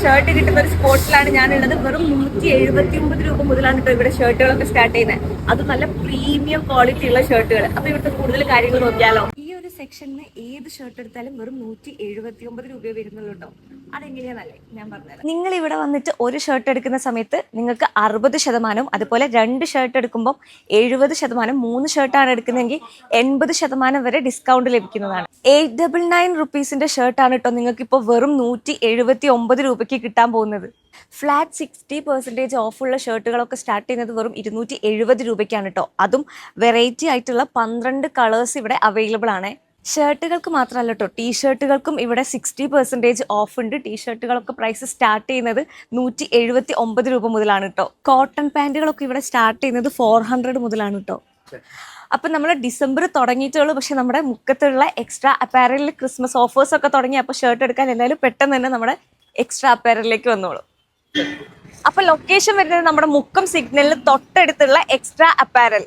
Shirt കിട്ടുന്ന ഒരു സ്പോട്ടിലാണ് ഞാനുള്ളത്. വെറും 179 രൂപ മുതലാണ് കേട്ടോ ഇവിടെ ഷർട്ടുകളൊക്കെ സ്റ്റാർട്ട് ചെയ്യുന്നത്. അത് നല്ല പ്രീമിയം ക്വാളിറ്റി ഉള്ള ഷർട്ടുകൾ. അപ്പൊ ഇവിടുത്തെ കൂടുതൽ കാര്യങ്ങൾ നോക്കിയാലോ. ഈ ഒരു സെക്ഷനിൽ ഏത് ഷർട്ട് എടുത്താലും വെറും 179 രൂപയെ വരുന്നുള്ളൂ കേട്ടോ. അതെങ്ങനെയാണല്ലേ ഞാൻ പറഞ്ഞത്. നിങ്ങൾ ഇവിടെ വന്നിട്ട് ഒരു ഷർട്ട് എടുക്കുന്ന സമയത്ത് നിങ്ങൾക്ക് 60%, അതുപോലെ 2 ഷർട്ട് എടുക്കുമ്പോൾ 70%, 3 ഷർട്ടാണ് എടുക്കുന്നതെങ്കിൽ 80% വരെ ഡിസ്കൗണ്ട് ലഭിക്കുന്നതാണ്. 899 റുപ്പീസിന്റെ ഷർട്ടാണ് കേട്ടോ നിങ്ങൾക്ക് ഇപ്പോൾ വെറും 179 രൂപയ്ക്ക് കിട്ടാൻ പോകുന്നത്. ഫ്ലാറ്റ് 60% ഓഫുള്ള ഷർട്ടുകളൊക്കെ സ്റ്റാർട്ട് ചെയ്യുന്നത് വെറും 270 രൂപയ്ക്കാണ് കേട്ടോ. അതും വെറൈറ്റി ആയിട്ടുള്ള 12 കളേഴ്സ് ഇവിടെ അവൈലബിൾ ആണ്. ഷർട്ടുകൾക്ക് മാത്രമല്ല കേട്ടോ, ടീഷർട്ടുകൾക്കും ഇവിടെ 60% ഓഫ് ഉണ്ട്. ടീഷർട്ടുകളൊക്കെ പ്രൈസ് സ്റ്റാർട്ട് ചെയ്യുന്നത് 179 രൂപ മുതലാണ് കേട്ടോ. കോട്ടൺ പാൻറ്റുകളൊക്കെ ഇവിടെ സ്റ്റാർട്ട് ചെയ്യുന്നത് 400 മുതലാണ് കേട്ടോ. അപ്പം നമ്മൾ ഡിസംബർ തുടങ്ങിയിട്ടുള്ളൂ, പക്ഷെ നമ്മുടെ മുക്കത്തുള്ള എക്സ്ട്രാ അപ്പാരലിൽ ക്രിസ്മസ് ഓഫേഴ്സ് ഒക്കെ തുടങ്ങി. അപ്പോൾ ഷർട്ട് എടുക്കാൻ എല്ലാവരും പെട്ടെന്ന് തന്നെ നമ്മുടെ എക്സ്ട്രാ അപ്പാരലിലേക്ക് വന്നോളൂ. അപ്പോൾ ലൊക്കേഷൻ വരുന്നത് നമ്മുടെ മുക്കം സിഗ്നലിന് തൊട്ടടുത്തുള്ള എക്സ്ട്രാ അപ്പാരൽ.